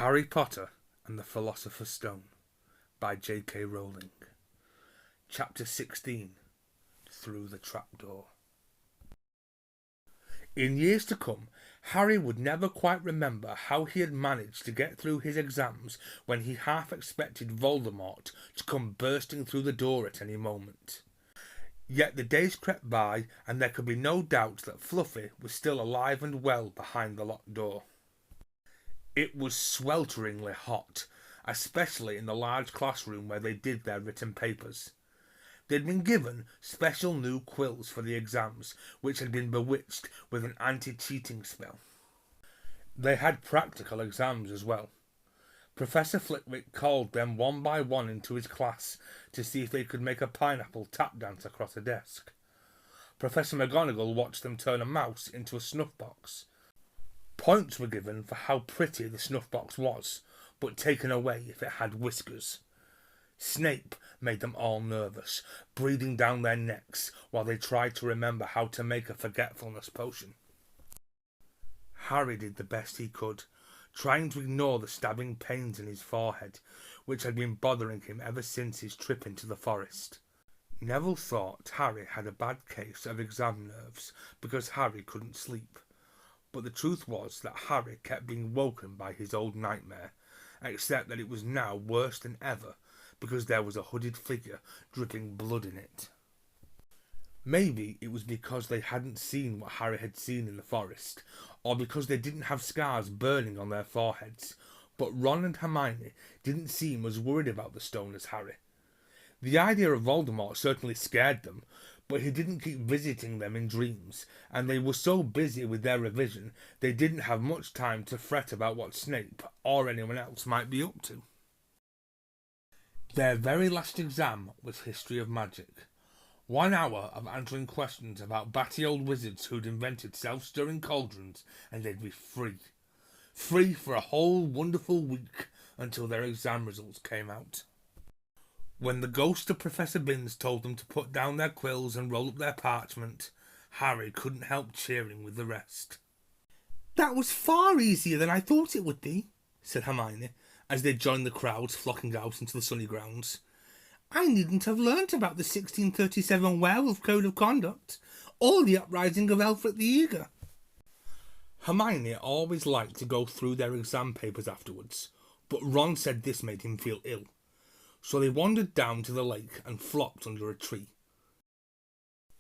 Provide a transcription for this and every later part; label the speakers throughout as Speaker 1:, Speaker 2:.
Speaker 1: Harry Potter and the Philosopher's Stone by J.K. Rowling. Chapter 16. Through the Trapdoor. In years to come, Harry would never quite remember how he had managed to get through his exams when he half expected Voldemort to come bursting through the door at any moment. Yet the days crept by, and there could be no doubt that Fluffy was still alive and well behind the locked door. It was swelteringly hot, especially in the large classroom where they did their written papers. They'd been given special new quills for the exams, which had been bewitched with an anti-cheating spell. They had practical exams as well. Professor Flitwick called them one by one into his class to see if they could make a pineapple tap dance across a desk. Professor McGonagall watched them turn a mouse into a snuff box. Points were given for how pretty the snuff box was, but taken away if it had whiskers. Snape made them all nervous, breathing down their necks while they tried to remember how to make a forgetfulness potion. Harry did the best he could, trying to ignore the stabbing pains in his forehead, which had been bothering him ever since his trip into the forest. Neville thought Harry had a bad case of exam nerves because Harry couldn't sleep, but the truth was that Harry kept being woken by his old nightmare, except that it was now worse than ever because there was a hooded figure dripping blood in it. Maybe it was because they hadn't seen what Harry had seen in the forest, or because they didn't have scars burning on their foreheads, but Ron and Hermione didn't seem as worried about the stone as Harry. The idea of Voldemort certainly scared them, but he didn't keep visiting them in dreams, and they were so busy with their revision they didn't have much time to fret about what Snape or anyone else might be up to. Their very last exam was History of Magic. 1 hour of answering questions about batty old wizards who'd invented self-stirring cauldrons, and they'd be free. Free for a whole wonderful week until their exam results came out. When the ghost of Professor Binns told them to put down their quills and roll up their parchment, Harry couldn't help cheering with the rest. "That was far easier than I thought it would be," said Hermione, as they joined the crowds flocking out into the sunny grounds. "I needn't have learnt about the 1637 Werewolf Code of Conduct, or the uprising of Alfred the Eager." Hermione always liked to go through their exam papers afterwards, but Ron said this made him feel ill. So they wandered down to the lake and flopped under a tree.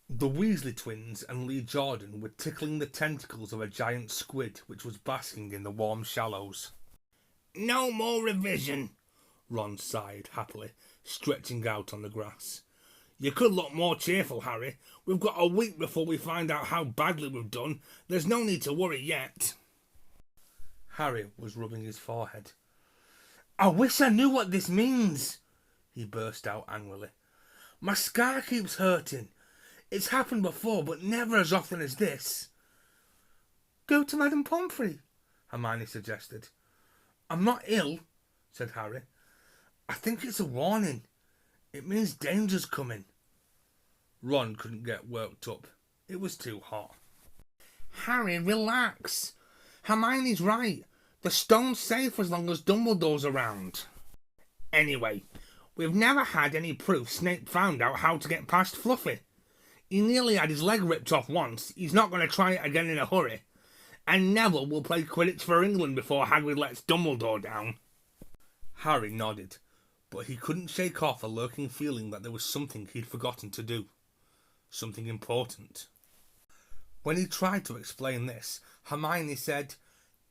Speaker 1: The Weasley twins and Lee Jordan were tickling the tentacles of a giant squid which was basking in the warm shallows. "No more revision," Ron sighed happily, stretching out on the grass. "You could look more cheerful, Harry. We've got a week before we find out how badly we've done. There's no need to worry yet." Harry was rubbing his forehead. "I wish I knew what this means," he burst out angrily. "My scar keeps hurting. It's happened before, but never as often as this." "Go to Madame Pomfrey," Hermione suggested. "I'm not ill," said Harry. "I think it's a warning. It means danger's coming." Ron couldn't get worked up. It was too hot. "Harry, relax. Hermione's right. The stone's safe as long as Dumbledore's around. Anyway, we've never had any proof Snape found out how to get past Fluffy. He nearly had his leg ripped off once. He's not going to try it again in a hurry. And Neville will play Quidditch for England before Hagrid lets Dumbledore down." Harry nodded, but he couldn't shake off a lurking feeling that there was something he'd forgotten to do. Something important. When he tried to explain this, Hermione said,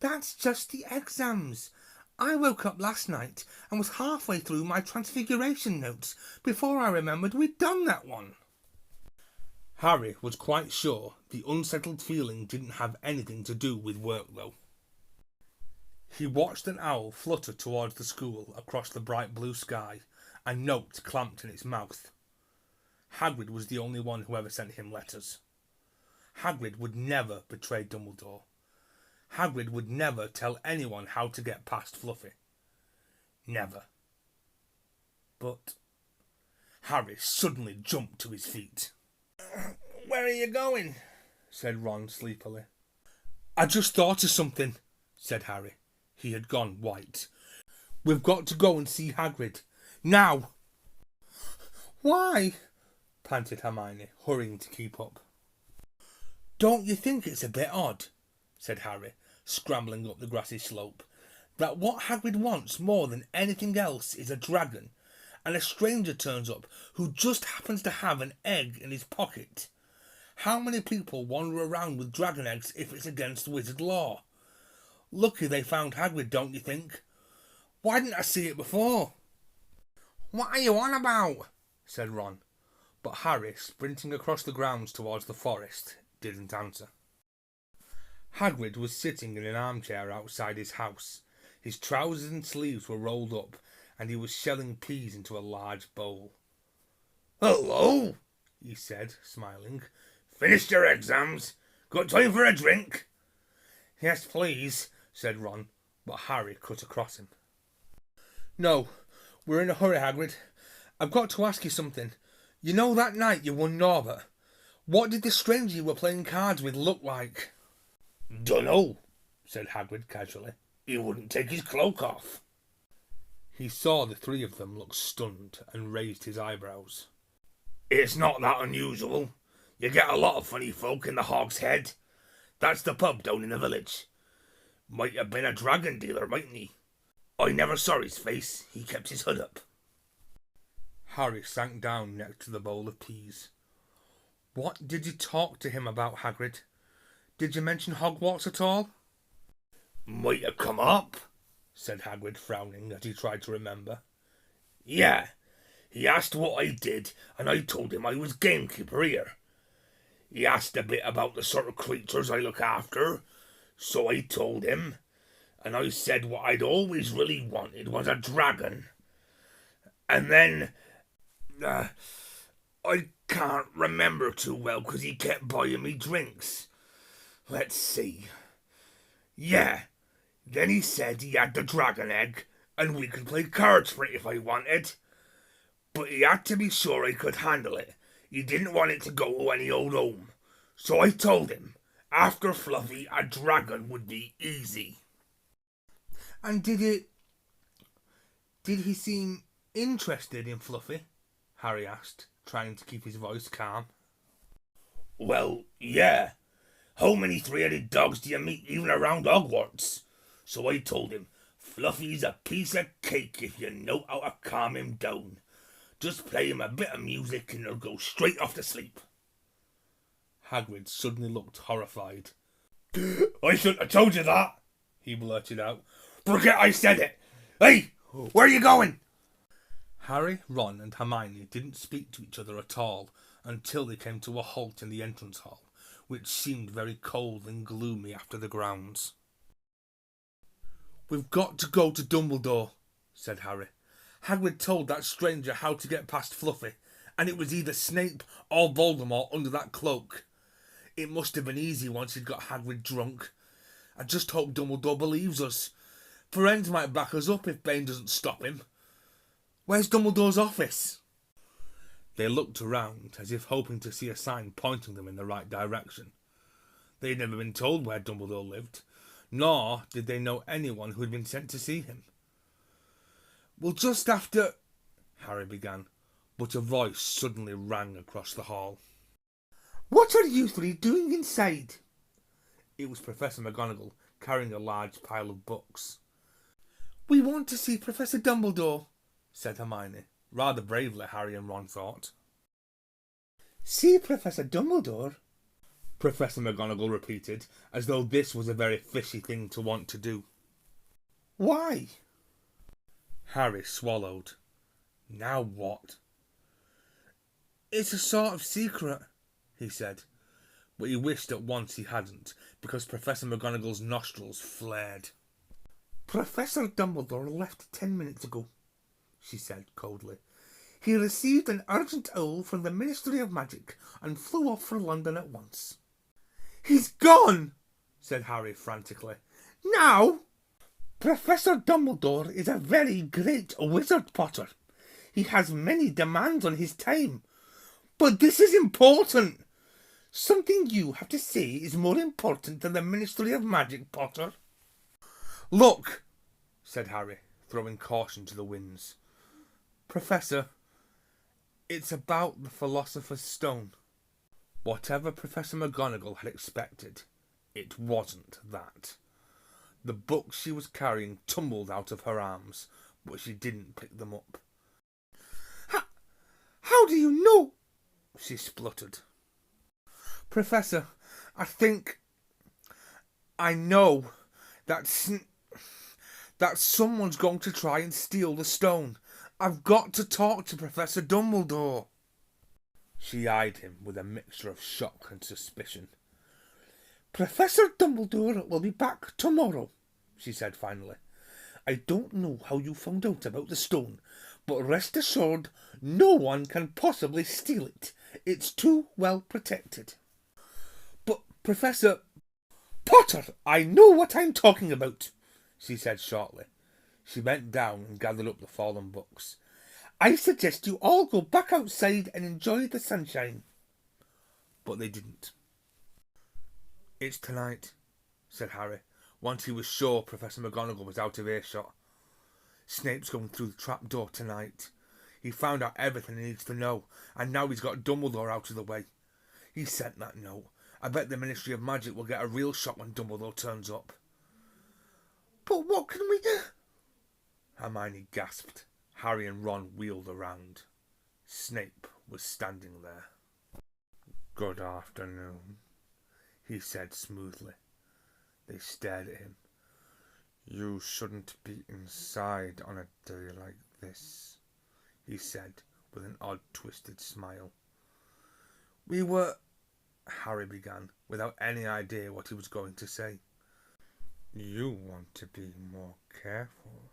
Speaker 1: "That's just the exams. I woke up last night and was halfway through my Transfiguration notes before I remembered we'd done that one." Harry was quite sure the unsettled feeling didn't have anything to do with work, though. He watched an owl flutter towards the school across the bright blue sky, a note clamped in its mouth. Hagrid was the only one who ever sent him letters. Hagrid would never betray Dumbledore. Hagrid would never tell anyone how to get past Fluffy. Never. But Harry suddenly jumped to his feet. "Where are you going?" said Ron sleepily. "I just thought of something," said Harry. He had gone white. "We've got to go and see Hagrid. Now!" "Why?" panted Hermione, hurrying to keep up. "Don't you think it's a bit odd," said Harry, scrambling up the grassy slope, "that what Hagrid wants more than anything else is a dragon, and a stranger turns up who just happens to have an egg in his pocket? How many people wander around with dragon eggs if it's against wizard law? Lucky they found Hagrid, don't you think? Why didn't I see it before?" "What are you on about?" said Ron, but Harry, sprinting across the grounds towards the forest, didn't answer. Hagrid was sitting in an armchair outside his house. His trousers and sleeves were rolled up, and he was shelling peas into a large bowl. "Hello," he said, smiling. "Finished your exams? Got time for a drink?" "Yes, please," said Ron, but Harry cut across him. "No, we're in a hurry, Hagrid. I've got to ask you something. You know that night you won Norbert? What did the stranger you were playing cards with look like?" "Dunno," said Hagrid casually. "He wouldn't take his cloak off." He saw the three of them look stunned and raised his eyebrows. "It's not that unusual. You get a lot of funny folk in the Hog's Head. That's the pub down in the village. Might have been a dragon dealer, mightn't he? I never saw his face. He kept his hood up." Harry sank down next to the bowl of peas. "What did you talk to him about, Hagrid? Did you mention Hogwarts at all?" "Might have come up," said Hagrid, frowning as he tried to remember. "Yeah, he asked what I did, and I told him I was gamekeeper here. He asked a bit about the sort of creatures I look after, so I told him, and I said what I'd always really wanted was a dragon. And then, I can't remember too well because he kept buying me drinks. Let's see. Yeah, then he said he had the dragon egg, and we could play cards for it if I wanted. But he had to be sure I could handle it. He didn't want it to go to any old home. So I told him, after Fluffy, a dragon would be easy." "And did he seem interested in Fluffy?" Harry asked, trying to keep his voice calm. "Well, yeah. How many three-headed dogs do you meet even around Hogwarts? So I told him, Fluffy's a piece of cake if you know how to calm him down. Just play him a bit of music and he'll go straight off to sleep." Hagrid suddenly looked horrified. "I shouldn't have told you that," he blurted out. "Forget I said it. Hey, where are you going?" Harry, Ron and Hermione didn't speak to each other at all until they came to a halt in the entrance hall, which seemed very cold and gloomy after the grounds. "We've got to go to Dumbledore," said Harry. "Hagrid told that stranger how to get past Fluffy, and it was either Snape or Voldemort under that cloak. It must have been easy once he'd got Hagrid drunk. I just hope Dumbledore believes us. Firenze might back us up if Bane doesn't stop him. Where's Dumbledore's office?" They looked around as if hoping to see a sign pointing them in the right direction. They had never been told where Dumbledore lived, nor did they know anyone who had been sent to see him. "We'll just have to..." Harry began, but a voice suddenly rang across the hall. "What are you three doing inside?" It was Professor McGonagall, carrying a large pile of books. "We want to see Professor Dumbledore," said Hermione, rather bravely, Harry and Ron thought. "See Professor Dumbledore?" Professor McGonagall repeated, as though this was a very fishy thing to want to do. "Why?" Harry swallowed. Now what? "It's a sort of secret," he said, but he wished at once he hadn't, because Professor McGonagall's nostrils flared. "Professor Dumbledore left 10 minutes ago," she said coldly. "He received an urgent owl from the Ministry of Magic and flew off for London at once." "He's gone!" said Harry frantically. "Now?" "Professor Dumbledore is a very great wizard, Potter. He has many demands on his time. But this is important. Something you have to say is more important than the Ministry of Magic, Potter." "Look," said Harry, throwing caution to the winds. Professor, it's about the Philosopher's Stone. Whatever Professor McGonagall had expected, it wasn't that. The books she was carrying tumbled out of her arms, but she didn't pick them up. How do you know? She spluttered. Professor, I know that someone's going to try and steal the stone. I've got to talk to Professor Dumbledore. She eyed him with a mixture of shock and suspicion. Professor Dumbledore will be back tomorrow, she said finally. I don't know how you found out about the stone, but rest assured no one can possibly steal it. It's too well protected. But, Professor... Potter, I know what I'm talking about, she said shortly. She bent down and gathered up the fallen books. I suggest you all go back outside and enjoy the sunshine. But they didn't. It's tonight, said Harry, once he was sure Professor McGonagall was out of earshot. Snape's going through the trapdoor tonight. He found out everything he needs to know, and now he's got Dumbledore out of the way. He sent that note. I bet the Ministry of Magic will get a real shock when Dumbledore turns up. But what can we do? Hermione gasped. Harry and Ron wheeled around. Snape was standing there. Good afternoon, he said smoothly. They stared at him. You shouldn't be inside on a day like this, he said with an odd twisted smile. We were... Harry began, without any idea what he was going to say. You want to be more careful,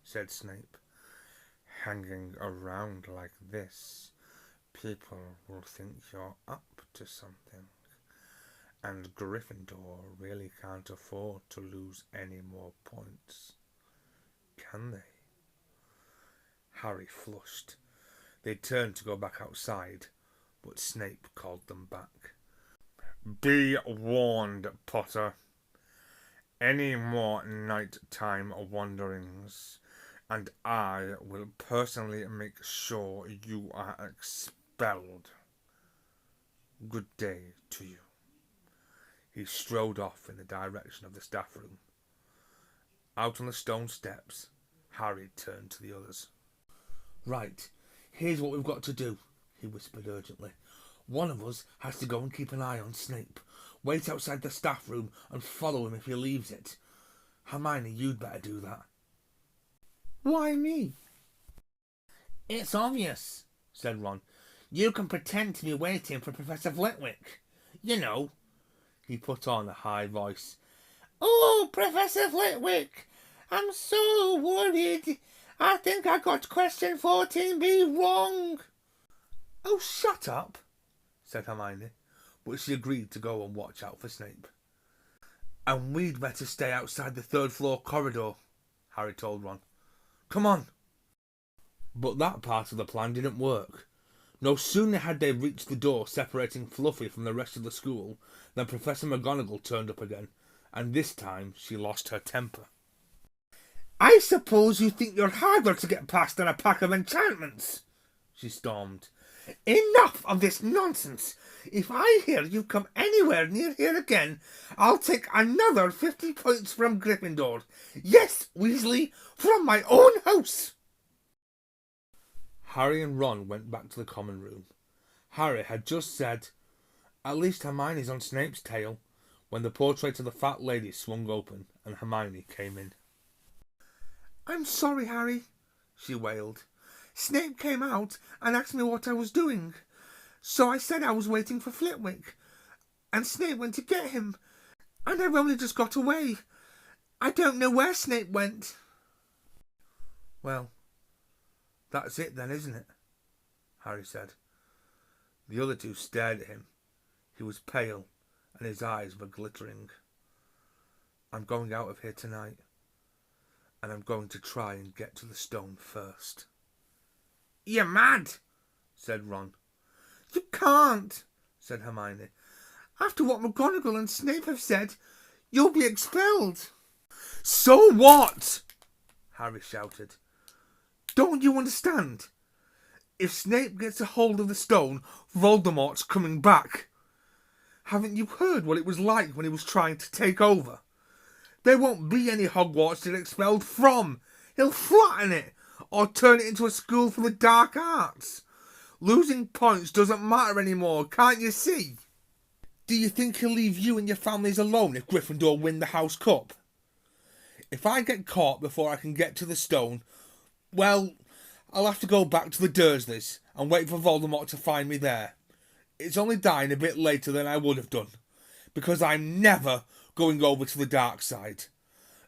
Speaker 1: said Snape. Hanging around like this, people will think you're up to something. And Gryffindor really can't afford to lose any more points, can they? Harry flushed. They turned to go back outside, but Snape called them back. Be warned, Potter. Any more nighttime wanderings, and I will personally make sure you are expelled. Good day to you. He strode off in the direction of the staff room. Out on the stone steps, Harry turned to the others. Right, here's what we've got to do, he whispered urgently. One of us has to go and keep an eye on Snape. Wait outside the staff room and follow him if he leaves it. Hermione, you'd better do that. Why me? It's obvious, said Ron. You can pretend to be waiting for Professor Flitwick. You know. He put on a high voice. Oh, Professor Flitwick, I'm so worried. I think I got question 14B wrong. Oh, shut up, said Hermione, but she agreed to go and watch out for Snape. And we'd better stay outside the third floor corridor, Harry told Ron. Come on. But that part of the plan didn't work. No sooner had they reached the door separating Fluffy from the rest of the school than Professor McGonagall turned up again, and this time she lost her temper. I suppose you think you're harder to get past than a pack of enchantments, she stormed. Enough of this nonsense. If I hear you come anywhere near here again, I'll take another 50 points from Gryffindor. Yes, Weasley, from my own house. Harry and Ron went back to the common room. Harry had just said, At least Hermione's on Snape's tail, when the portrait of the fat lady swung open and Hermione came in. I'm sorry, Harry, she wailed. Snape came out and asked me what I was doing. So I said I was waiting for Flitwick. And Snape went to get him. And I've only just got away. I don't know where Snape went. Well, that's it then, isn't it? Harry said. The other two stared at him. He was pale and his eyes were glittering. I'm going out of here tonight. And I'm going to try and get to the stone first. You're mad, said Ron. You can't, said Hermione. After what McGonagall and Snape have said, you'll be expelled. So what? Harry shouted. Don't you understand? If Snape gets a hold of the stone, Voldemort's coming back. Haven't you heard what it was like when he was trying to take over? There won't be any Hogwarts to get expelled from. He'll flatten it, or turn it into a school for the dark arts. Losing points doesn't matter anymore, can't you see? Do you think he'll leave you and your families alone if Gryffindor win the House Cup? If I get caught before I can get to the stone, well, I'll have to go back to the Dursleys and wait for Voldemort to find me there. It's only dying a bit later than I would have done, because I'm never going over to the dark side.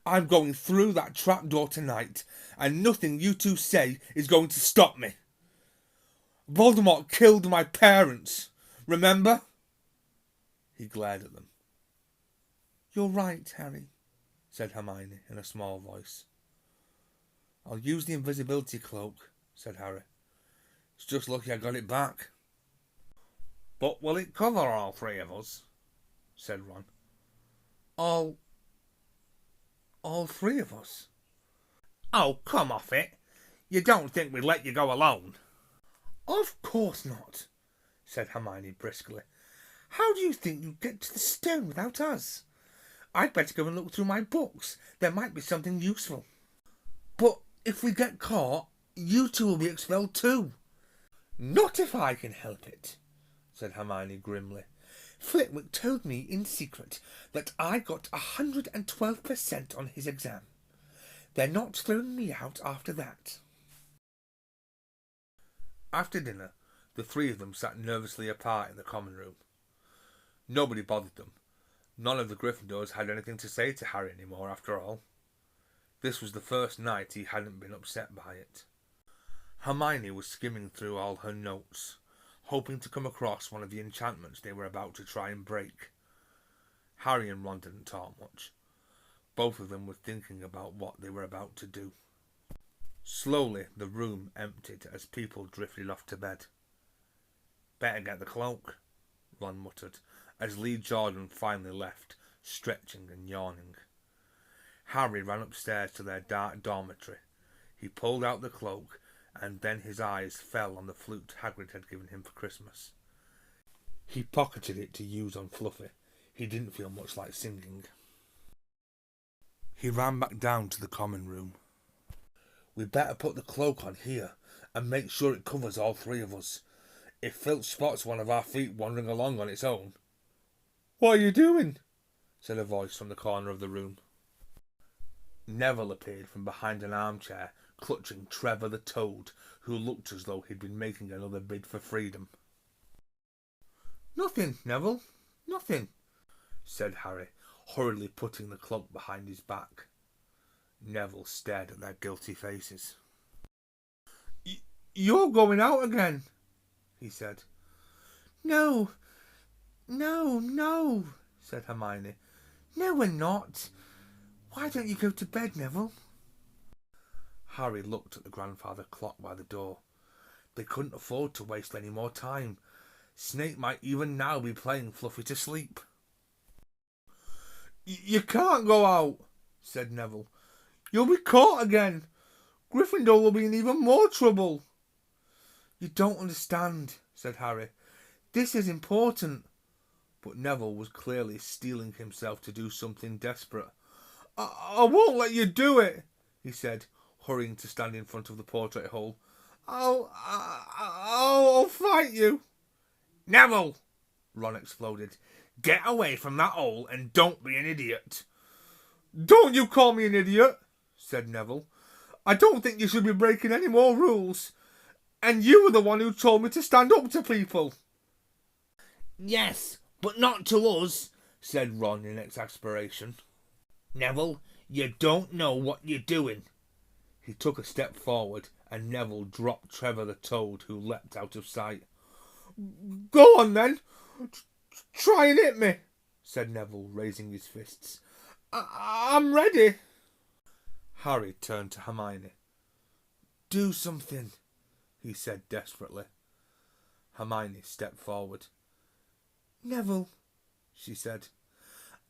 Speaker 1: I'm going through that trapdoor tonight, and nothing you two say is going to stop me. Voldemort killed my parents, remember? He glared at them. You're right, Harry, said Hermione in a small voice. I'll use the invisibility cloak, said Harry. It's just lucky I got it back. But will it cover all three of us? Said Ron. All three of us? Oh, come off it. You don't think we'd let you go alone? Of course not, said Hermione briskly. How do you think you'd get to the stone without us? I'd better go and look through my books. There might be something useful. But if we get caught, you two will be expelled too. Not if I can help it, said Hermione grimly. Flitwick told me in secret that I got 112% on his exam. They're not throwing me out after that. After dinner, the three of them sat nervously apart in the common room. Nobody bothered them. None of the Gryffindors had anything to say to Harry anymore, after all. This was the first night he hadn't been upset by it. Hermione was skimming through all her notes, hoping to come across one of the enchantments they were about to try and break. Harry and Ron didn't talk much. Both of them were thinking about what they were about to do. Slowly the room emptied as people drifted off to bed. Better get the cloak, Ron muttered, as Lee Jordan finally left, stretching and yawning. Harry ran upstairs to their dark dormitory. He pulled out the cloak, and then his eyes fell on the flute Hagrid had given him for Christmas. He pocketed it to use on Fluffy. He didn't feel much like singing. He ran back down to the common room. We'd better put the cloak on here and make sure it covers all three of us. If Filch spots one of our feet wandering along on its own. What are you doing? Said a voice from the corner of the room. Neville appeared from behind an armchair, clutching Trevor the Toad, who looked as though he'd been making another bid for freedom. Nothing, Neville, nothing, said Harry, hurriedly putting the cloak behind his back. Neville stared at their guilty faces. You're going out again, he said. No, said Hermione. No, we're not. Why don't you go to bed, Neville? Harry looked at the grandfather clock by the door. They couldn't afford to waste any more time. Snape might even now be playing Fluffy to sleep. You can't go out, said Neville. You'll be caught again. Gryffindor will be in even more trouble. You don't understand, said Harry. This is important. But Neville was clearly steeling himself to do something desperate. I won't let you do it, he said, hurrying to stand in front of the portrait hole. I'll fight you. Neville, Ron exploded. Get away from that hole and don't be an idiot. Don't you call me an idiot, said Neville. I don't think you should be breaking any more rules. And you were the one who told me to stand up to people. Yes, but not to us, said Ron in exasperation. Neville, you don't know what you're doing. He took a step forward and Neville dropped Trevor the Toad, who leapt out of sight. Go on then. Try and hit me, said Neville, raising his fists. I'm ready. Harry turned to Hermione. Do something, he said desperately. Hermione stepped forward. Neville, she said,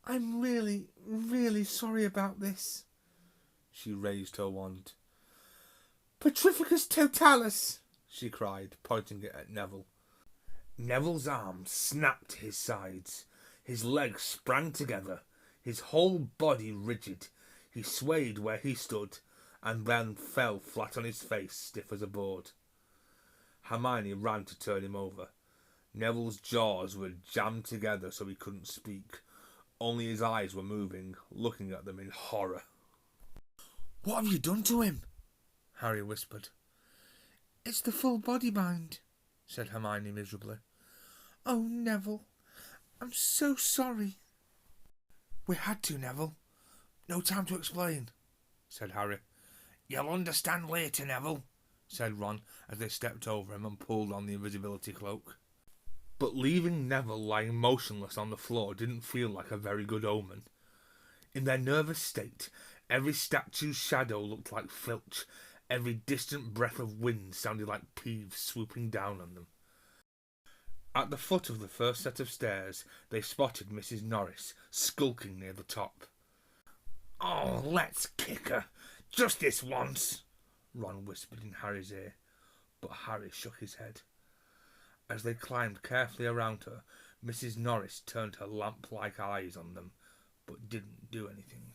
Speaker 1: I'm really, really sorry about this. She raised her wand. Petrificus totalis, she cried, pointing it at Neville. Neville's arms snapped to his sides. His legs sprang together, his whole body rigid. He swayed where he stood, and then fell flat on his face, stiff as a board. Hermione ran to turn him over. Neville's jaws were jammed together so he couldn't speak. Only his eyes were moving, looking at them in horror. What have you done to him? Harry whispered. It's the full body bind, said Hermione miserably. Oh, Neville, I'm so sorry. We had to, Neville. No time to explain, said Harry. You'll understand later, Neville, said Ron as they stepped over him and pulled on the invisibility cloak. But leaving Neville lying motionless on the floor didn't feel like a very good omen. In their nervous state, every statue's shadow looked like Filch. Every distant breath of wind sounded like Peeves swooping down on them. At the foot of the first set of stairs, they spotted Mrs. Norris, skulking near the top. Oh, let's kick her, just this once, Ron whispered in Harry's ear, but Harry shook his head. As they climbed carefully around her, Mrs. Norris turned her lamp-like eyes on them, but didn't do anything.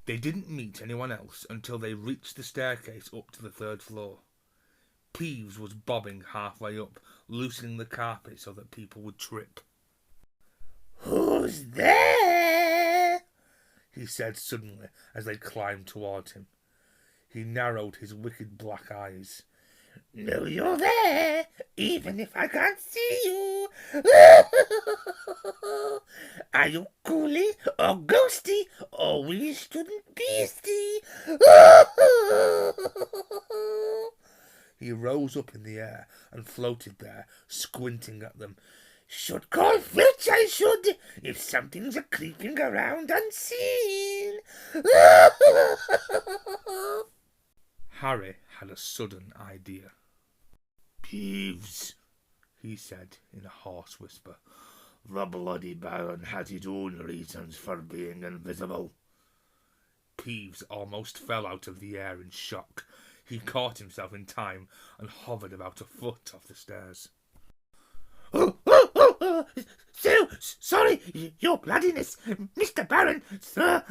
Speaker 1: They didn't meet anyone else until they reached the staircase up to the third floor. Peeves was bobbing halfway up, loosening the carpet so that people would trip. Who's there? He said suddenly as they climbed toward him. He narrowed his wicked black eyes. Know you're there, even if I can't see you. Are you ghouly or ghosty or witched and beastie? He rose up in the air and floated there, squinting at them. Should call Filch, I should, if something's a-creeping around unseen. Harry had a sudden idea. Peeves, he said in a hoarse whisper. The bloody Baron had his own reasons for being invisible. Peeves almost fell out of the air in shock. He caught himself in time and hovered about a foot off the stairs. So sorry, your bloodiness, Mr. Baron, sir,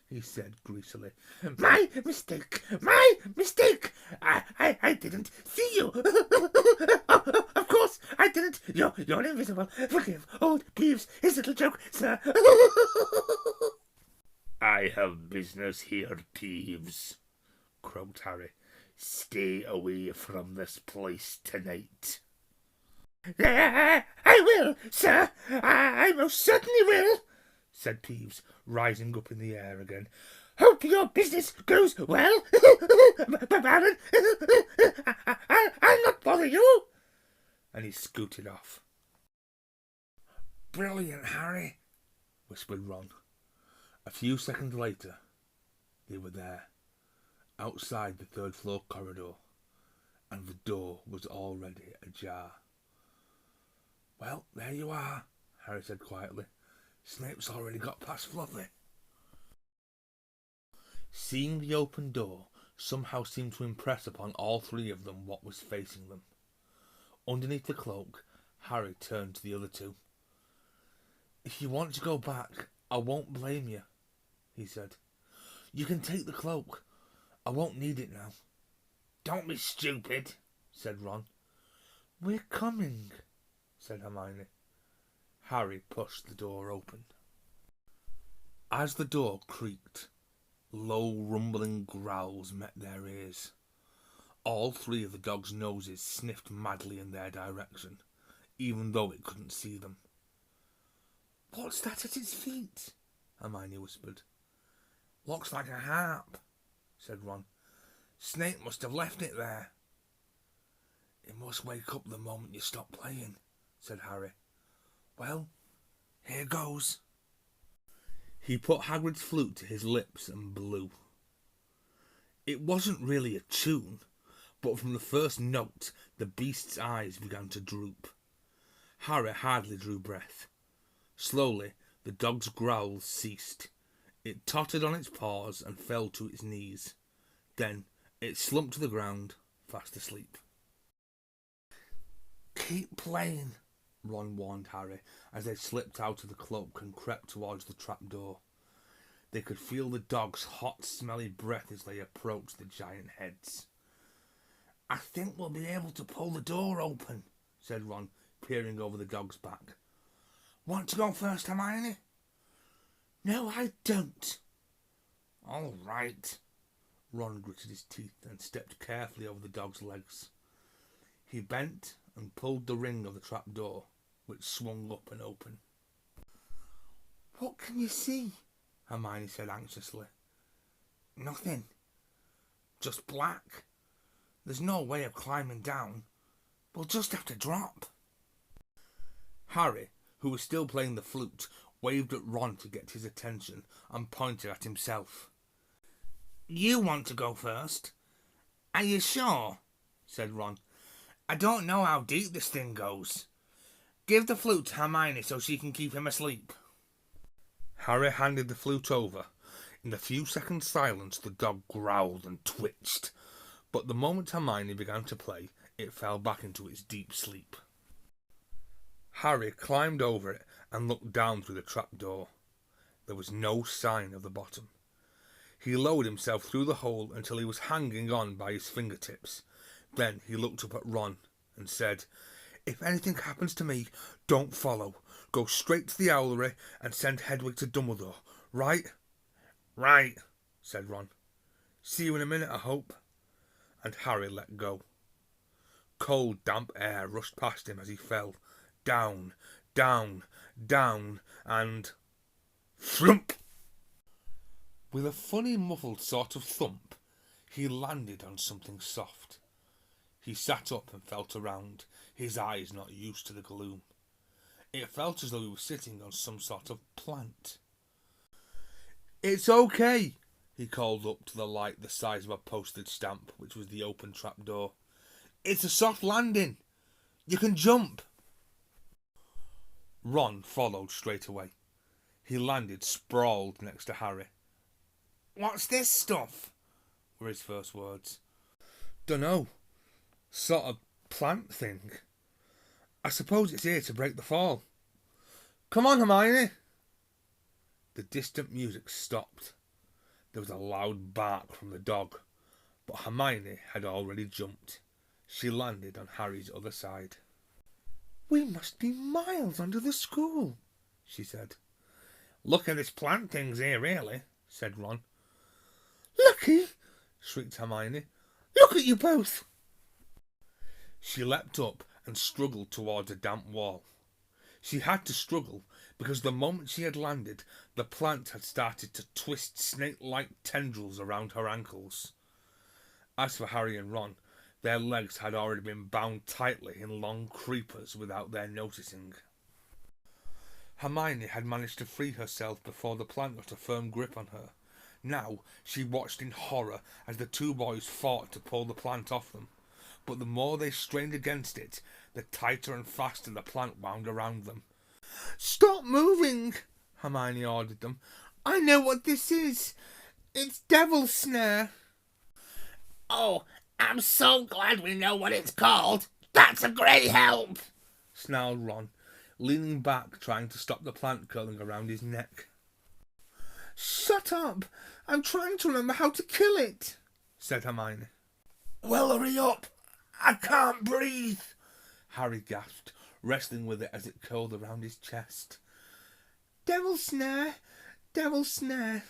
Speaker 1: he said greasily. My mistake. I didn't see you. Of course, I didn't. You're invisible. Forgive old Peeves his little joke, sir. I have business here, Peeves, croaked Harry. Stay away from this place tonight. I will, sir. I most certainly will, said Peeves, rising up in the air again. Hope your business goes well, Baron. I'll not bother you. And he scooted off. Brilliant, Harry, whispered Ron. A few seconds later, they were there, outside the third-floor corridor, and the door was already ajar. Well, there you are, Harry said quietly. Snape's already got past Fluffy. Seeing the open door somehow seemed to impress upon all three of them what was facing them. Underneath the cloak, Harry turned to the other two. If you want to go back, I won't blame you, he said. You can take the cloak. I won't need it now. Don't be stupid, said Ron. We're coming, said Hermione. Harry pushed the door open. As the door creaked, low rumbling growls met their ears. All three of the dog's noses sniffed madly in their direction, even though it couldn't see them. What's that at its feet? Hermione whispered. Looks like a harp, said Ron. Snape must have left it there. It must wake up the moment you stop playing, said Harry. Well, here goes. He put Hagrid's flute to his lips and blew. It wasn't really a tune, but from the first note, the beast's eyes began to droop. Harry hardly drew breath. Slowly, the dog's growls ceased. It tottered on its paws and fell to its knees. Then it slumped to the ground, fast asleep. "Keep playing," Ron warned Harry as they slipped out of the cloak and crept towards the trapdoor. They could feel the dogs' hot, smelly breath as they approached the giant heads. "I think we'll be able to pull the door open," said Ron, peering over the dog's back. "Want to go first, Hermione?" "No, I don't." "All right." Ron gritted his teeth and stepped carefully over the dog's legs. He bent and pulled the ring of the trapdoor, which swung up and open. "What can you see?" Hermione said anxiously. "Nothing. Just black. There's no way of climbing down. We'll just have to drop." Harry, who was still playing the flute, waved at Ron to get his attention and pointed at himself. "You want to go first?" "Are you sure?" said Ron. "I don't know how deep this thing goes. Give the flute to Hermione so she can keep him asleep." Harry handed the flute over. In the few seconds' silence, the dog growled and twitched, but the moment Hermione began to play, it fell back into its deep sleep. Harry climbed over it and looked down through the trapdoor. There was no sign of the bottom. He lowered himself through the hole until he was hanging on by his fingertips. Then he looked up at Ron and said, "If anything happens to me, don't follow. Go straight to the owlery and send Hedwig to Dumbledore. Right?" "Right," said Ron. "See you in a minute, I hope." And Harry let go. Cold, damp air rushed past him as he fell. Down, down, down, and... thump! With a funny muffled sort of thump, he landed on something soft. He sat up and felt around, his eyes not used to the gloom. It felt as though he was sitting on some sort of plant. "It's okay," he called up to the light the size of a postage stamp, which was the open trapdoor. "It's a soft landing. You can jump." Ron followed straight away. He landed sprawled next to Harry. "What's this stuff?" were his first words. "Dunno. Sort of plant thing. I suppose it's here to break the fall. Come on, Hermione." The distant music stopped. There was a loud bark from the dog, but Hermione had already jumped. She landed on Harry's other side. "We must be miles under the school," she said. "Look at this plant thing's here, really," said Ron. "Lucky!" shrieked Hermione. "Look at you both!" She leapt up and struggled towards a damp wall. She had to struggle because the moment she had landed, the plant had started to twist snake-like tendrils around her ankles. As for Harry and Ron, their legs had already been bound tightly in long creepers without their noticing. Hermione had managed to free herself before the plant got a firm grip on her. Now she watched in horror as the two boys fought to pull the plant off them. But the more they strained against it, the tighter and faster the plant wound around them. "Stop moving," Hermione ordered them. "I know what this is. It's Devil's Snare."
Speaker 2: "Oh, I'm so glad we know what it's called. That's a great help,"
Speaker 1: snarled Ron, leaning back trying to stop the plant curling around his neck. "Shut up! I'm trying to remember how to kill it," said Hermione.
Speaker 2: "Well, hurry up. I can't breathe,"
Speaker 1: Harry gasped, wrestling with it as it curled around his chest. "Devil's Snare, Devil's Snare.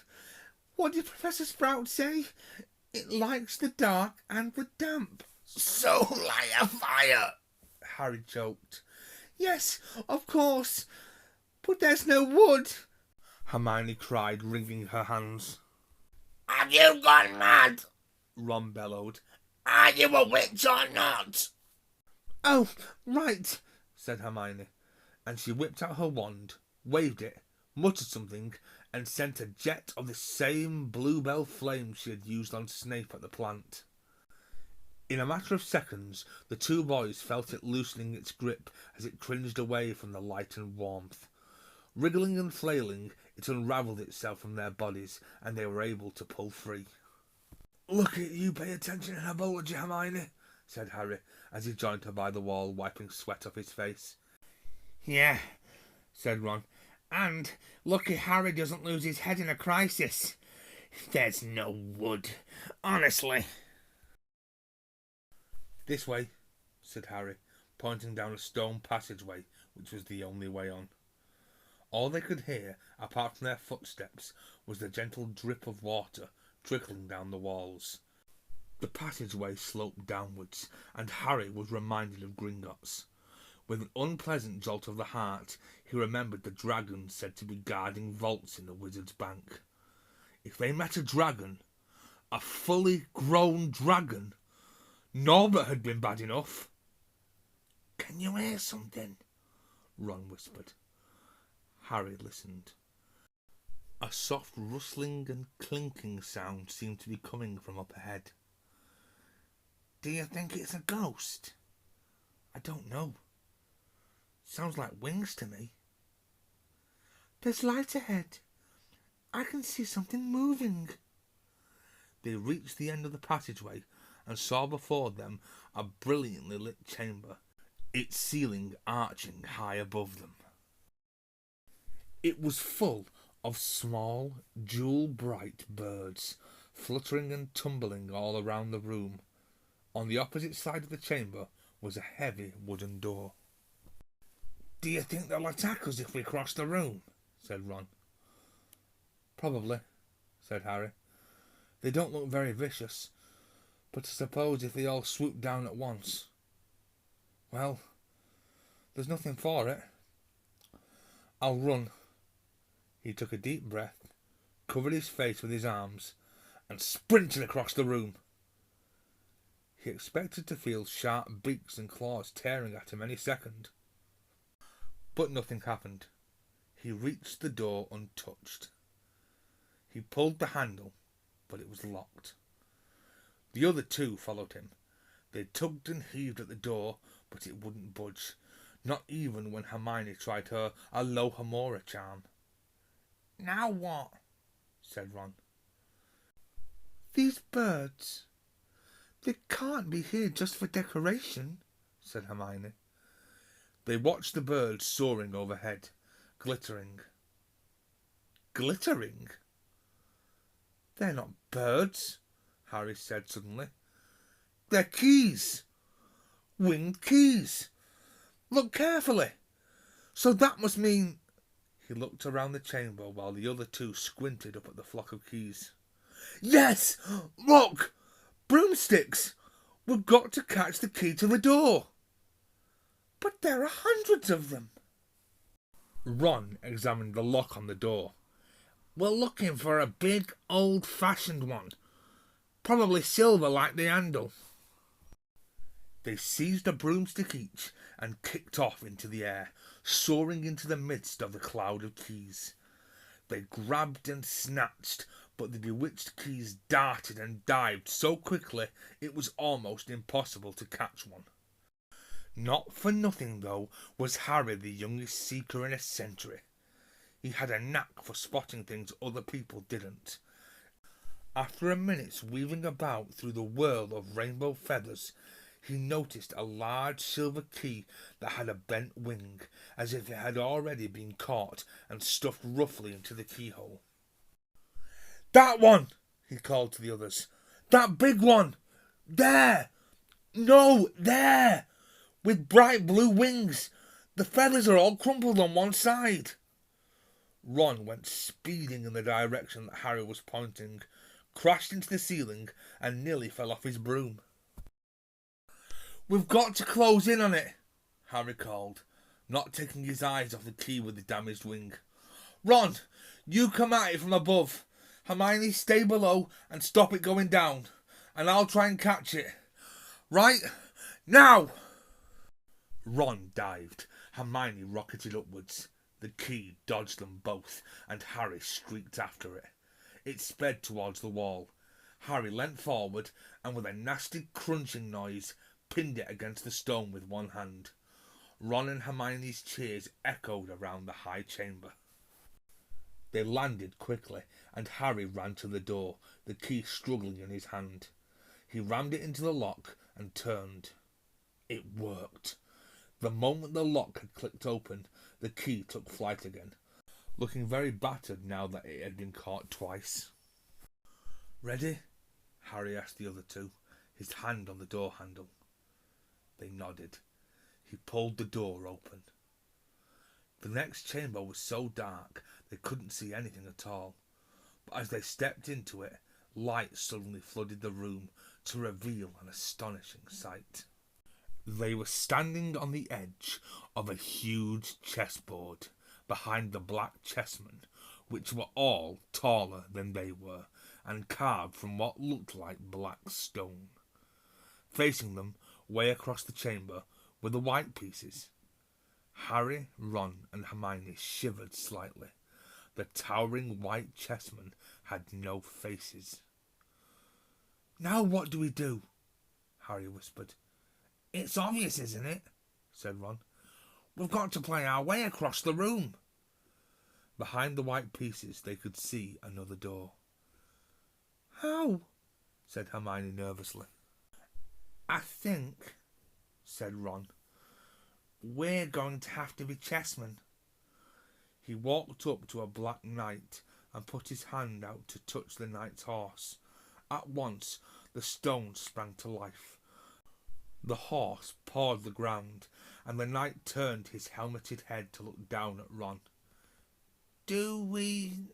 Speaker 1: What did Professor Sprout say? It likes the dark and the damp."
Speaker 2: "So light a fire,"
Speaker 1: Harry choked. "Yes, of course. But there's no wood," Hermione cried, wringing her hands.
Speaker 2: "Have you gone mad?"
Speaker 1: Ron bellowed.
Speaker 2: "Are you a witch or not?"
Speaker 1: "Oh, right," said Hermione, and she whipped out her wand, waved it, muttered something, and sent a jet of the same bluebell flame she had used on Snape at the plant. In a matter of seconds, the two boys felt it loosening its grip as it cringed away from the light and warmth. Wriggling and flailing, It unravelled itself from their bodies, and they were able to pull free. "Look at you, pay attention in herbology, Hermione," said Harry, as he joined her by the wall, wiping sweat off his face.
Speaker 2: "Yeah," said Ron. "And lucky Harry doesn't lose his head in a crisis. There's no wood, honestly."
Speaker 1: "This way," said Harry, pointing down a stone passageway which was the only way on. All they could hear, apart from their footsteps, was the gentle drip of water trickling down the walls. The passageway sloped downwards, and Harry was reminded of Gringotts. With an unpleasant jolt of the heart, he remembered the dragons said to be guarding vaults in the Wizard's Bank. If they met a dragon, a fully grown dragon, Norbert had been bad enough. "Can you hear something?" Ron whispered. Harry listened. A soft rustling and clinking sound seemed to be coming from up ahead. "Do you think it's a ghost?" "I don't know. Sounds like wings to me." "There's light ahead. I can see something moving." They reached the end of the passageway and saw before them a brilliantly lit chamber, its ceiling arching high above them. It was full of small, jewel-bright birds, fluttering and tumbling all around the room. On the opposite side of the chamber was a heavy wooden door. "Do you think they'll attack us if we cross the room?" said Ron. "Probably," said Harry. "They don't look very vicious, but I suppose if they all swoop down at once, well, there's nothing for it. I'll run." He took a deep breath, covered his face with his arms, and sprinted across the room. He expected to feel sharp beaks and claws tearing at him any second. But nothing happened. He reached the door untouched. He pulled the handle, but it was locked. The other two followed him. They tugged and heaved at the door, but it wouldn't budge, not even when Hermione tried her Alohomora charm. "Now what?" said Ron. "These birds, they can't be here just for decoration," said Hermione. They watched the birds soaring overhead, glittering. "Glittering? They're not birds," Harry said suddenly. "They're keys. Winged keys. Look carefully. So that must mean—" He looked around the chamber while the other two squinted up at the flock of keys. "Yes! Look! Broomsticks! We've got to catch the key to the door." "But there are hundreds of them." Ron examined the lock on the door. "We're looking for a big, old-fashioned one. Probably silver like the handle." They seized a broomstick each and kicked off into the air, soaring into the midst of the cloud of keys. They grabbed and snatched, but the bewitched keys darted and dived so quickly it was almost impossible to catch one. Not for nothing, though, was Harry the youngest seeker in a century. He had a knack for spotting things other people didn't. After a minute's weaving about through the whirl of rainbow feathers, he noticed a large silver key that had a bent wing, as if it had already been caught and stuffed roughly into the keyhole. "That one!" he called to the others. "That big one! There! No, there! With bright blue wings! The feathers are all crumpled on one side." Ron went speeding in the direction that Harry was pointing, crashed into the ceiling, and nearly fell off his broom. "We've got to close in on it," Harry called, not taking his eyes off the key with the damaged wing. "Ron, you come at it from above. Hermione, stay below and stop it going down, and I'll try and catch it. Right? Now!" Ron dived. Hermione rocketed upwards. The key dodged them both, and Harry streaked after it. It sped towards the wall. Harry leant forward, and with a nasty crunching noise, pinned it against the stone with one hand. Ron and Hermione's cheers echoed around the high chamber. They landed quickly, and Harry ran to the door, the key struggling in his hand. He rammed it into the lock and turned. It worked. The moment the lock had clicked open, the key took flight again, looking very battered now that it had been caught twice. "Ready?" Harry asked the other two, his hand on the door handle. They nodded. He pulled the door open. The next chamber was so dark they couldn't see anything at all, but as they stepped into it, light suddenly flooded the room to reveal an astonishing sight. They were standing on the edge of a huge chessboard behind the black chessmen, which were all taller than they were and carved from what looked like black stone. Facing them, way across the chamber, were the white pieces. Harry, Ron, and Hermione shivered slightly. The towering white chessmen had no faces. "Now what do we do?" Harry whispered. "It's obvious, isn't it?" said Ron. "We've got to play our way across the room." Behind the white pieces they could see another door. "How?" said Hermione nervously. "I think," said Ron, "we're going to have to be chessmen." He walked up to a black knight and put his hand out to touch the knight's horse. At once the stone sprang to life. The horse pawed the ground, and the knight turned his helmeted head to look down at Ron. "Do we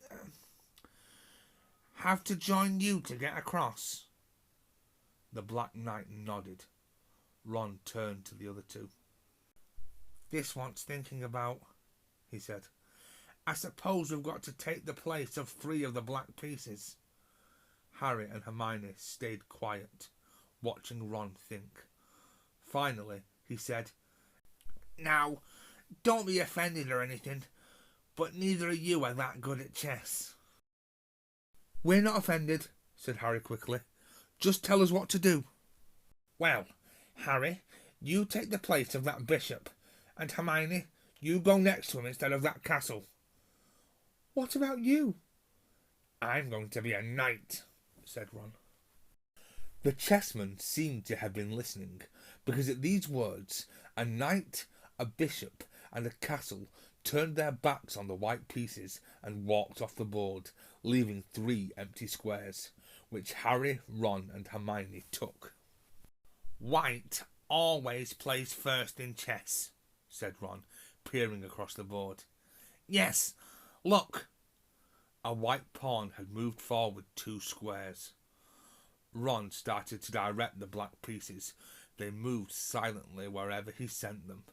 Speaker 1: have to join you to get across?" The black knight nodded. Ron turned to the other two. "This wants thinking about," he said. "I suppose we've got to take the place of 3 of the black pieces." Harry and Hermione stayed quiet, watching Ron think. Finally, he said, "Now, don't be offended or anything, but neither of you are that good at chess." "We're not offended," said Harry quickly. "Just tell us what to do." "Well, Harry, you take the place of that bishop, and Hermione, you go next to him instead of that castle." "What about you?" "I'm going to be a knight," said Ron. The chessmen seemed to have been listening, because at these words a knight, a bishop, and a castle turned their backs on the white pieces and walked off the board, leaving 3 empty squares, which Harry, Ron, and Hermione took. "White always plays first in chess," said Ron, peering across the board. "Yes, look." A white pawn had moved forward 2 squares. Ron started to direct the black pieces. They moved silently wherever he sent them.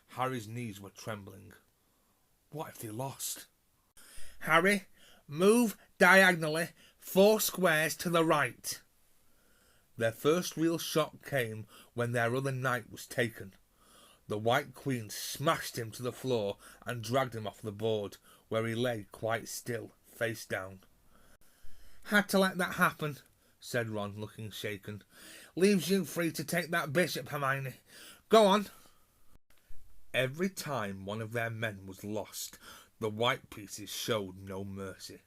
Speaker 1: Harry's knees were trembling. What if they lost? "Harry, move diagonally 4 squares to the right." Their first real shock came when their other knight was taken. The White Queen smashed him to the floor and dragged him off the board, where he lay quite still, face down. "Had to let that happen," said Ron, looking shaken. "Leaves you free to take that bishop, Hermione. Go on." Every time one of their men was lost, the white pieces showed no mercy.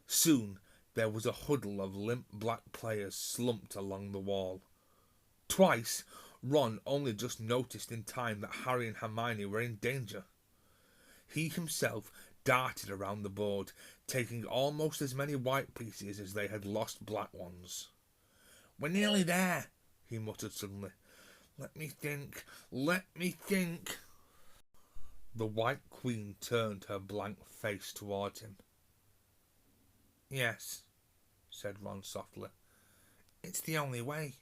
Speaker 1: Soon there was a huddle of limp black players slumped along the wall. Twice, Ron only just noticed in time that Harry and Hermione were in danger. He himself darted around the board, taking almost as many white pieces as they had lost black ones. "We're nearly there," he muttered suddenly. Let me think. The White Queen turned her blank face towards him. "Yes," said Ron softly. "It's the only way.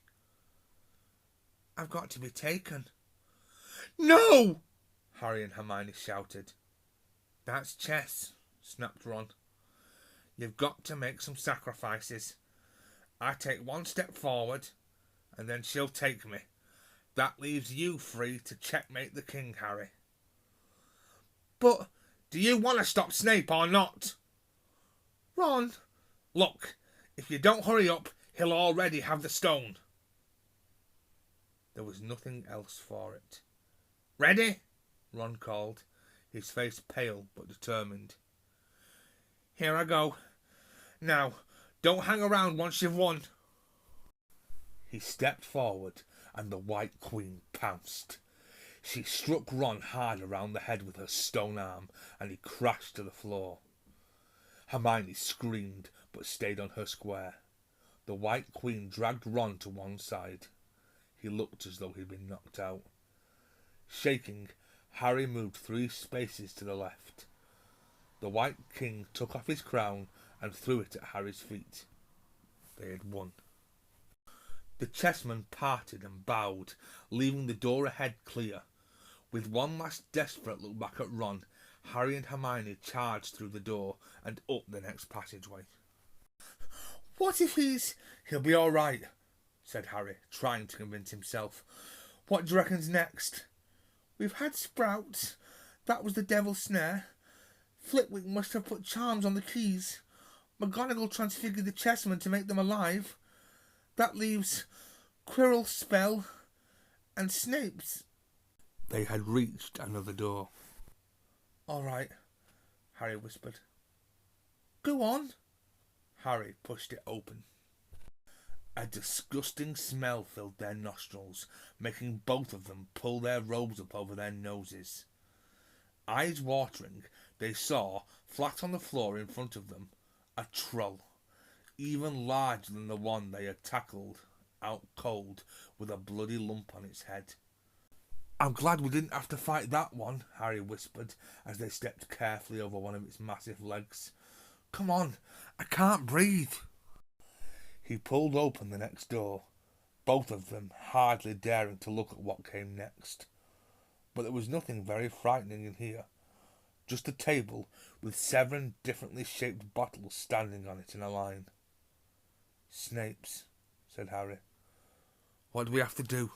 Speaker 1: I've got to be taken." "No!" Harry and Hermione shouted. "That's chess," snapped Ron. "You've got to make some sacrifices. I take 1 step forward, and then she'll take me. That leaves you free to checkmate the king, Harry." "But do you want to stop Snape or not?" "Ron!" "Look, if you don't hurry up, he'll already have the stone." There was nothing else for it. "Ready?" Ron called, his face pale but determined.
Speaker 2: Here I go. Now, don't hang around once you've won.
Speaker 1: He stepped forward, and the White Queen pounced. She struck Ron hard around the head with her stone arm, and he crashed to the floor. Hermione screamed, but stayed on her square. The White Queen dragged Ron to one side. He looked as though he'd been knocked out. Shaking, Harry moved 3 spaces to the left. The White King took off his crown and threw it at Harry's feet. They had won. The chessmen parted and bowed, leaving the door ahead clear. With one last desperate look back at Ron, Harry and Hermione charged through the door and up the next passageway.
Speaker 2: What if he's...
Speaker 1: He'll be all right, said Harry, trying to convince himself.
Speaker 2: What do you reckon's next? We've had sprouts. That was the devil's snare. Flitwick must have put charms on the keys. McGonagall transfigured the chessmen to make them alive. That leaves Quirrell's spell and Snape's.
Speaker 1: They had reached another door.
Speaker 2: All right, Harry whispered. Go on.
Speaker 1: Harry pushed it open. A disgusting smell filled their nostrils, making both of them pull their robes up over their noses. Eyes watering, they saw, flat on the floor in front of them, a troll, even larger than the one they had tackled, out cold, with a bloody lump on its head.
Speaker 2: I'm glad we didn't have to fight that one, Harry whispered as they stepped carefully over one of its massive legs. Come on, I can't breathe.
Speaker 1: He pulled open the next door, both of them hardly daring to look at what came next. But there was nothing very frightening in here. Just a table with 7 differently shaped bottles standing on it in a line.
Speaker 2: Snape's, said Harry. What do we have to do?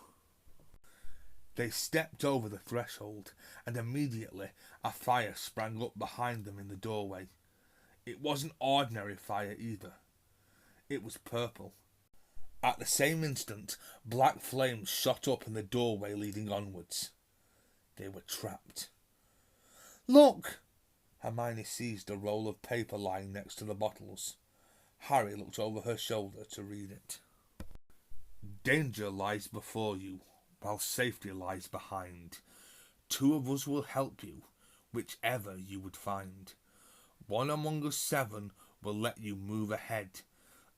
Speaker 1: They stepped over the threshold, and immediately a fire sprang up behind them in the doorway. It wasn't ordinary fire either. It was purple. At the same instant, black flames shot up in the doorway leading onwards. They were trapped.
Speaker 2: Look!
Speaker 1: Hermione seized a roll of paper lying next to the bottles. Harry looked over her shoulder to read it. Danger lies before you, while safety lies behind. 2 of us will help you, whichever you would find. One among us 7 will let you move ahead.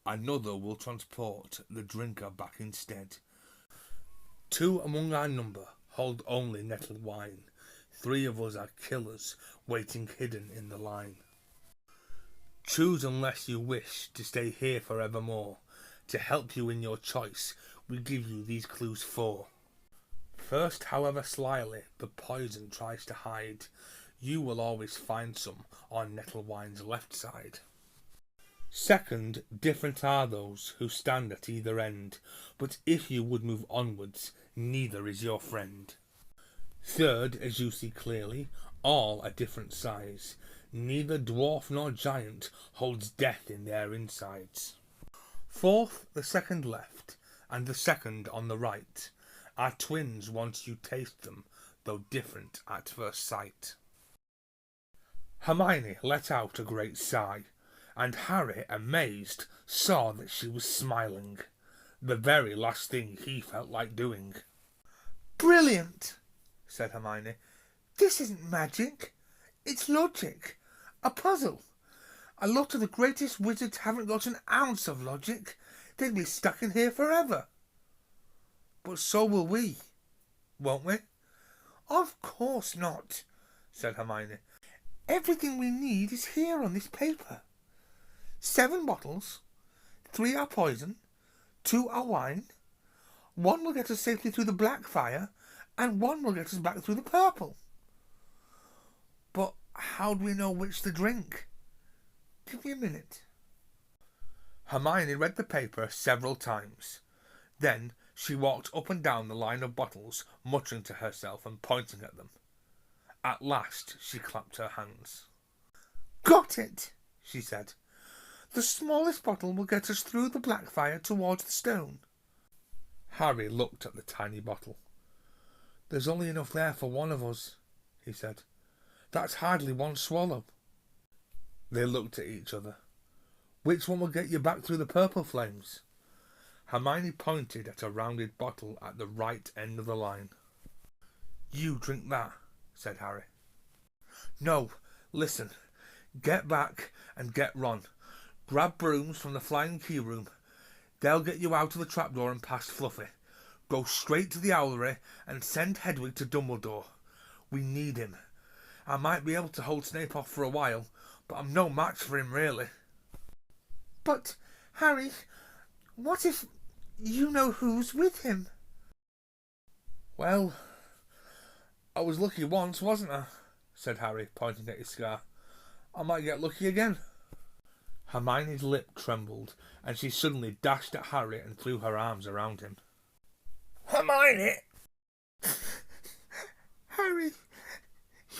Speaker 1: Another will transport the drinker back instead. 2 among our number hold only nettled wine. 3 of us are killers, waiting hidden in the line. Choose unless you wish to stay here forevermore. To help you in your choice, we give you these clues 4. First, however slyly the poison tries to hide, you will always find some on Nettlewine's left side. Second, different are those who stand at either end, but if you would move onwards, neither is your friend. Third, as you see clearly, all are different size. Neither dwarf nor giant holds death in their insides. Fourth, the second left, and the second on the right, are twins once you taste them, though different at first sight. Hermione let out a great sigh, and Harry, amazed, saw that she was smiling. The very last thing he felt like doing.
Speaker 2: Brilliant, said Hermione. This isn't magic. It's logic. A puzzle. A lot of the greatest wizards haven't got an ounce of logic. They'd be stuck in here forever. But so will we, won't we? Of course not, said Hermione. Everything we need is here on this paper. 7 bottles, 3 are poison, 2 are wine. 1 will get us safely through the black fire, and 1 will get us back through the purple. But how do we know which to drink? Give me a minute.
Speaker 1: Hermione read the paper several times. Then she walked up and down the line of bottles, muttering to herself and pointing at them. At last she clapped her hands.
Speaker 2: Got it, she said. The smallest bottle will get us through the black fire towards the stone.
Speaker 1: Harry looked at the tiny bottle.
Speaker 2: There's only enough there for one of us, he said. That's hardly 1 swallow.
Speaker 1: They looked at each other. Which one will get you back through the purple flames? Hermione pointed at a rounded bottle at the right end of the line. You drink that, said Harry. No, listen. Get back and get Ron. Grab brooms from the flying key room. They'll get you out of the trapdoor and past Fluffy. Go straight to the owlery and send Hedwig to Dumbledore. We need him. I might be able to hold Snape off for a while, but I'm no match for him, really.
Speaker 2: But, Harry, what if you know who's with him?
Speaker 1: Well, I was lucky once, wasn't I? Said Harry, pointing at his scar. I might get lucky again. Hermione's lip trembled, and she suddenly dashed at Harry and threw her arms around him.
Speaker 2: Hermione! Harry,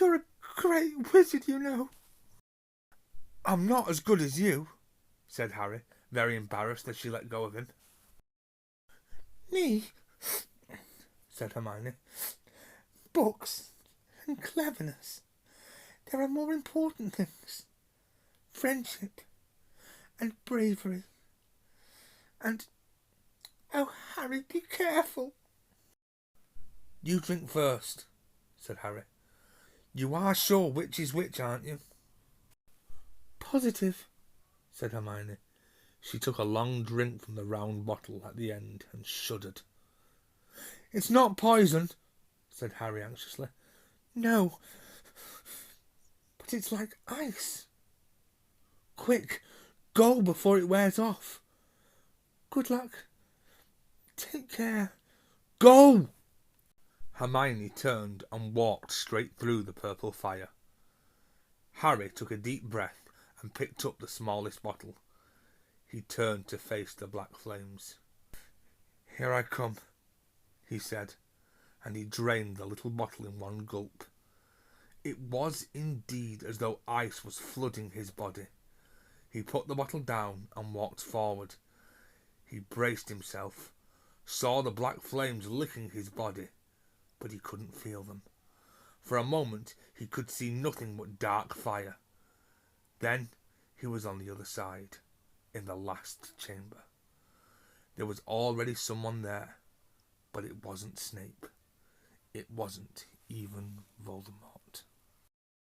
Speaker 2: you're a great wizard, you know.
Speaker 1: I'm not as good as you, said Harry, very embarrassed as she let go of him.
Speaker 2: Me,
Speaker 1: said Hermione.
Speaker 2: Books and cleverness. There are more important things. Friendship and bravery. And, oh, Harry, be careful.
Speaker 1: You drink first, said Harry. You are sure which is which, aren't you?
Speaker 2: Positive,
Speaker 1: said Hermione. She took a long drink from the round bottle at the end and shuddered. It's not poison, said Harry anxiously.
Speaker 2: No, but it's like ice.
Speaker 1: Quick, go before it wears off.
Speaker 2: Good luck. Take care.
Speaker 1: Go! Hermione turned and walked straight through the purple fire. Harry took a deep breath and picked up the smallest bottle. He turned to face the black flames. Here I come, he said, and he drained the little bottle in one gulp. It was indeed as though ice was flooding his body. He put the bottle down and walked forward. He braced himself, saw the black flames licking his body, but he couldn't feel them. For a moment he could see nothing but dark fire. Then he was on the other side, in the last chamber. There was already someone there, but it wasn't Snape. It wasn't even Voldemort.